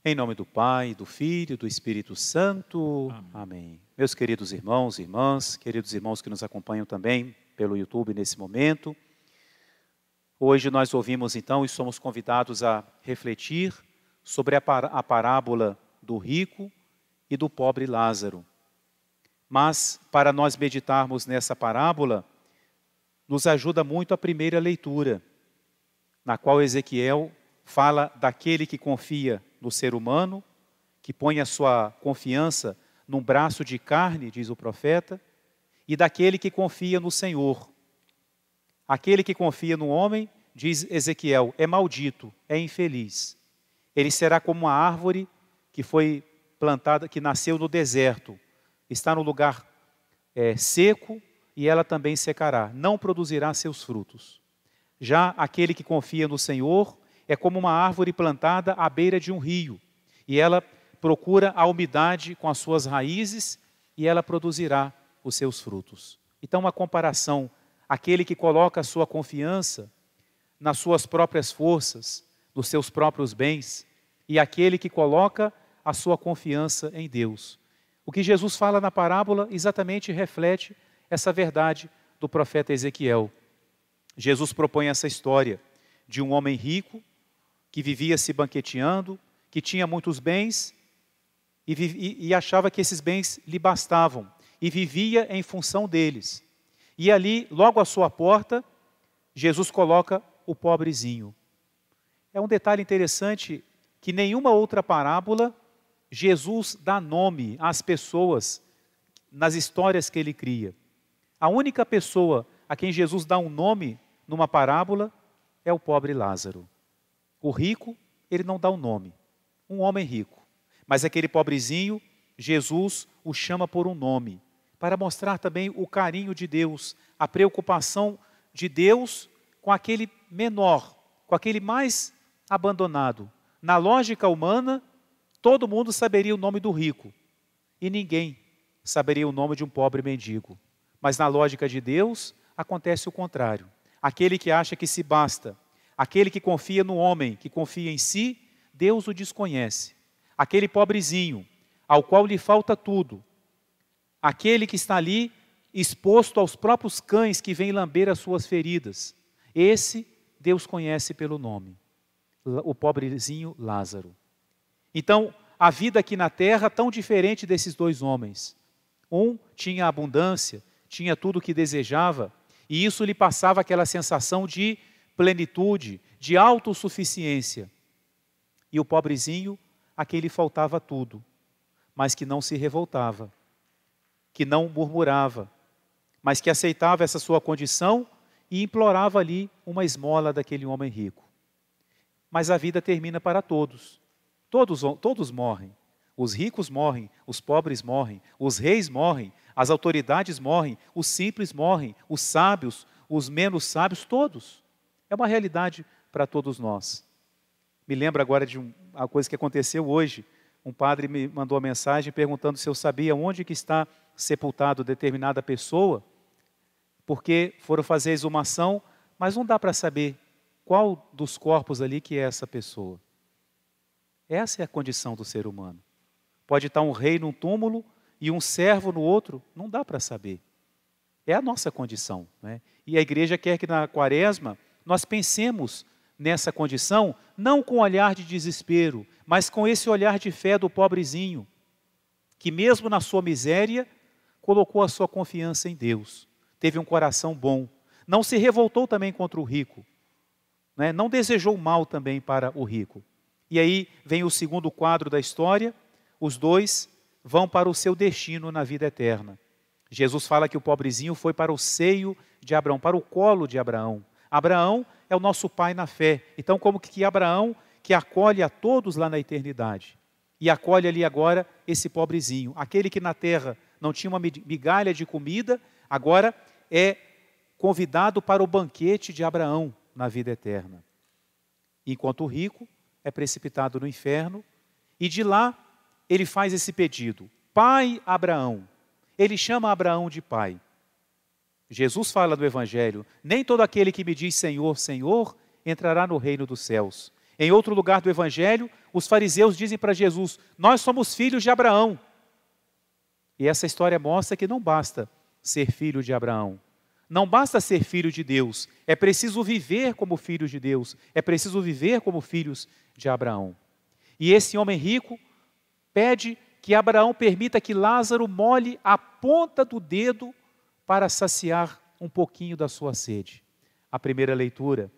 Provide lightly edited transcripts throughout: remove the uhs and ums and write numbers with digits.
Em nome do Pai, do Filho e do Espírito Santo. Amém. Meus queridos irmãos e irmãs, queridos irmãos que nos acompanham também pelo YouTube nesse momento, hoje nós ouvimos então e somos convidados a refletir sobre a parábola do rico e do pobre Lázaro. Mas, para nós meditarmos nessa parábola, nos ajuda muito a primeira leitura, na qual Ezequiel fala daquele que confia no ser humano, que põe a sua confiança num braço de carne, diz o profeta, e daquele que confia no Senhor. Aquele que confia no homem, diz Ezequiel, é maldito, é infeliz. Ele será como uma árvore que foi plantada, que nasceu no deserto, está no lugar seco e ela também secará, não produzirá seus frutos. Já aquele que confia no Senhor é como uma árvore plantada à beira de um rio, e ela procura a umidade com as suas raízes e ela produzirá os seus frutos. Então, uma comparação, aquele que coloca a sua confiança nas suas próprias forças, nos seus próprios bens, e aquele que coloca a sua confiança em Deus. O que Jesus fala na parábola exatamente reflete essa verdade do profeta Ezequiel. Jesus propõe essa história de um homem rico que vivia se banqueteando, que tinha muitos bens e achava que esses bens lhe bastavam e vivia em função deles. E ali, logo à sua porta, Jesus coloca o pobrezinho. É um detalhe interessante que nenhuma outra parábola Jesus dá nome às pessoas nas histórias que ele cria. A única pessoa a quem Jesus dá um nome numa parábola é o pobre Lázaro. O rico, ele não dá um nome, um homem rico. Mas aquele pobrezinho, Jesus o chama por um nome, para mostrar também o carinho de Deus, a preocupação de Deus com aquele menor, com aquele mais abandonado. Na lógica humana, todo mundo saberia o nome do rico, e ninguém saberia o nome de um pobre mendigo. Mas na lógica de Deus, acontece o contrário. Aquele que acha que se basta, aquele que confia no homem, que confia em si, Deus o desconhece. Aquele pobrezinho, ao qual lhe falta tudo, aquele que está ali exposto aos próprios cães que vêm lamber as suas feridas, esse Deus conhece pelo nome, o pobrezinho Lázaro. Então, a vida aqui na terra tão diferente desses dois homens. Um tinha abundância, tinha tudo o que desejava, e isso lhe passava aquela sensação de plenitude, de autossuficiência. E o pobrezinho, a quem lhe faltava tudo, mas que não se revoltava, que não murmurava, mas que aceitava essa sua condição e implorava ali uma esmola daquele homem rico. Mas a vida termina para todos. Todos morrem. Os ricos morrem, os pobres morrem, os reis morrem, as autoridades morrem, os simples morrem, os sábios, os menos sábios, todos. É uma realidade para todos nós. Me lembro agora de uma coisa que aconteceu hoje. Um padre me mandou uma mensagem perguntando se eu sabia onde que está sepultado determinada pessoa, porque foram fazer a exumação, mas não dá para saber qual dos corpos ali que é essa pessoa. Essa é a condição do ser humano. Pode estar um rei num túmulo e um servo no outro, não dá para saber. É a nossa condição, né? E a igreja quer que na quaresma nós pensemos nessa condição, não com olhar de desespero, mas com esse olhar de fé do pobrezinho, que mesmo na sua miséria, colocou a sua confiança em Deus, teve um coração bom, não se revoltou também contra o rico, né? Não desejou mal também para o rico. E aí vem o segundo quadro da história, os dois vão para o seu destino na vida eterna. Jesus fala que o pobrezinho foi para o seio de Abraão, para o colo de Abraão. Abraão é o nosso pai na fé. Então, como que Abraão, que acolhe a todos lá na eternidade, e acolhe ali agora esse pobrezinho, aquele que na terra não tinha uma migalha de comida, agora é convidado para o banquete de Abraão na vida eterna. Enquanto o rico é precipitado no inferno, e de lá ele faz esse pedido: Pai Abraão. Ele chama Abraão de pai. Jesus fala no Evangelho: nem todo aquele que me diz Senhor, Senhor, entrará no reino dos céus. Em outro lugar do Evangelho, os fariseus dizem para Jesus: nós somos filhos de Abraão. E essa história mostra que não basta ser filho de Abraão. Não basta ser filho de Deus. É preciso viver como filhos de Deus. É preciso viver como filhos de Abraão. E esse homem rico pede que Abraão permita que Lázaro molhe a ponta do dedo para saciar um pouquinho da sua sede. A primeira leitura: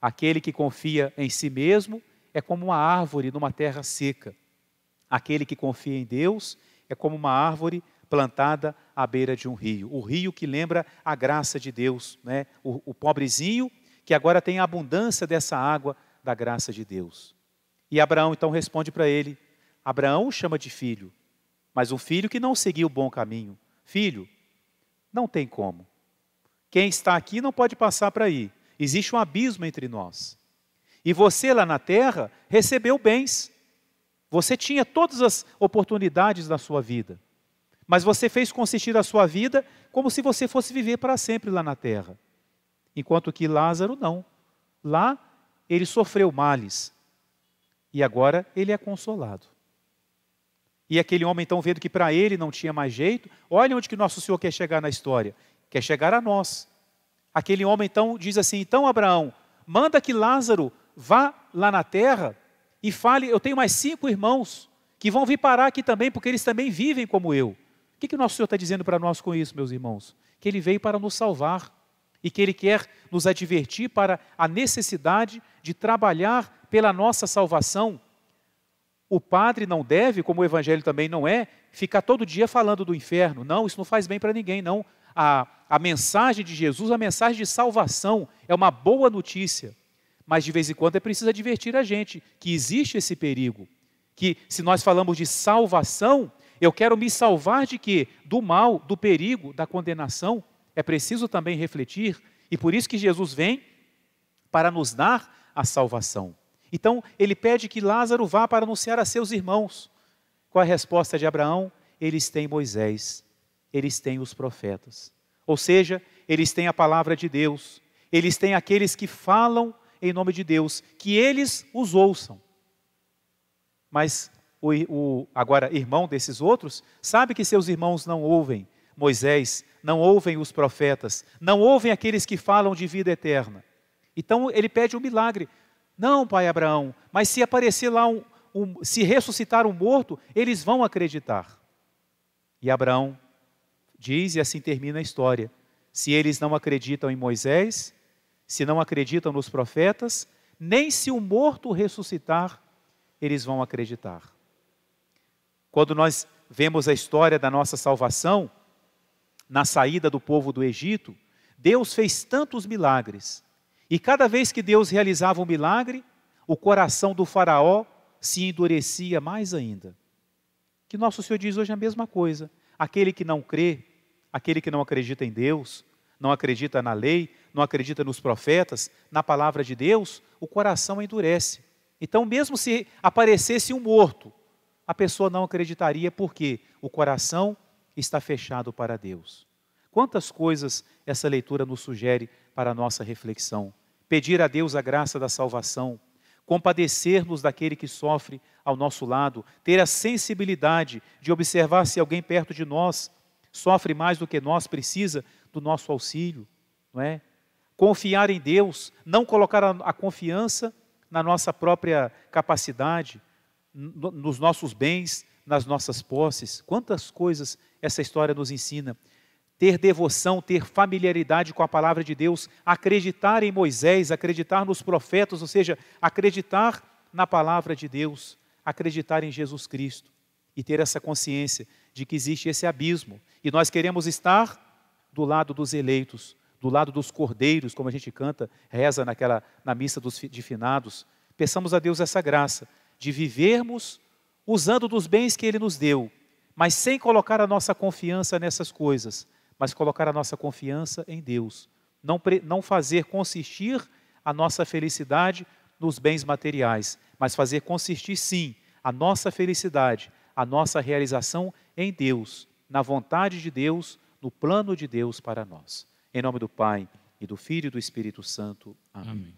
aquele que confia em si mesmo é como uma árvore numa terra seca. Aquele que confia em Deus é como uma árvore plantada à beira de um rio. O rio que lembra a graça de Deus, né? O pobrezinho que agora tem a abundância dessa água da graça de Deus. E Abraão então responde para ele. Abraão o chama de filho, mas um filho que não seguiu o bom caminho. Filho, não tem como. Quem está aqui não pode passar para aí. Existe um abismo entre nós. E você lá na terra recebeu bens. Você tinha todas as oportunidades da sua vida. Mas você fez consistir a sua vida como se você fosse viver para sempre lá na terra. Enquanto que Lázaro não. Lá ele sofreu males. E agora ele é consolado. E aquele homem então, vendo que para ele não tinha mais jeito, olha onde que nosso Senhor quer chegar na história. Quer chegar a nós. Aquele homem então diz assim: então Abraão, manda que Lázaro vá lá na terra e fale, eu tenho mais 5 irmãos que vão vir parar aqui também, porque eles também vivem como eu. O que nosso Senhor está dizendo para nós com isso, meus irmãos? Que Ele veio para nos salvar e que Ele quer nos advertir para a necessidade de trabalhar pela nossa salvação. O padre não deve, como o Evangelho também não é, ficar todo dia falando do inferno. Não, isso não faz bem para ninguém, não. A mensagem de Jesus, a mensagem de salvação, é uma boa notícia. Mas de vez em quando é preciso advertir a gente que existe esse perigo. Que se nós falamos de salvação, eu quero me salvar de quê? Do mal, do perigo, da condenação. É preciso também refletir. E por isso que Jesus vem para nos dar a salvação. Então, ele pede que Lázaro vá para anunciar a seus irmãos. Qual é a resposta de Abraão? Eles têm Moisés, eles têm os profetas. Ou seja, eles têm a palavra de Deus, eles têm aqueles que falam em nome de Deus, que eles os ouçam. Mas agora, irmão desses outros, sabe que seus irmãos não ouvem Moisés, não ouvem os profetas, não ouvem aqueles que falam de vida eterna. Então, ele pede um milagre. Não, pai Abraão, mas se aparecer lá, se ressuscitar um morto, eles vão acreditar. E Abraão diz, e assim termina a história: se eles não acreditam em Moisés, se não acreditam nos profetas, nem se o morto ressuscitar, eles vão acreditar. Quando nós vemos a história da nossa salvação, na saída do povo do Egito, Deus fez tantos milagres. E cada vez que Deus realizava um milagre, o coração do faraó se endurecia mais ainda. Que nosso Senhor diz hoje a mesma coisa. Aquele que não crê, aquele que não acredita em Deus, não acredita na lei, não acredita nos profetas, na palavra de Deus, o coração endurece. Então, mesmo se aparecesse um morto, a pessoa não acreditaria porque o coração está fechado para Deus. Quantas coisas essa leitura nos sugere para a nossa reflexão. Pedir a Deus a graça da salvação, compadecer-nos daquele que sofre ao nosso lado, ter a sensibilidade de observar se alguém perto de nós sofre mais do que nós, precisa do nosso auxílio, não é? Confiar em Deus, não colocar a confiança na nossa própria capacidade, nos nossos bens, nas nossas posses. Quantas coisas essa história nos ensina. Ter devoção, ter familiaridade com a palavra de Deus, acreditar em Moisés, acreditar nos profetas, ou seja, acreditar na palavra de Deus, acreditar em Jesus Cristo e ter essa consciência de que existe esse abismo. E nós queremos estar do lado dos eleitos, do lado dos cordeiros, como a gente canta, reza na missa de finados. Peçamos a Deus essa graça de vivermos usando dos bens que Ele nos deu, mas sem colocar a nossa confiança nessas coisas, mas colocar a nossa confiança em Deus. Não fazer consistir a nossa felicidade nos bens materiais, mas fazer consistir sim a nossa felicidade, a nossa realização em Deus, na vontade de Deus, no plano de Deus para nós. Em nome do Pai, e do Filho e do Espírito Santo. Amém.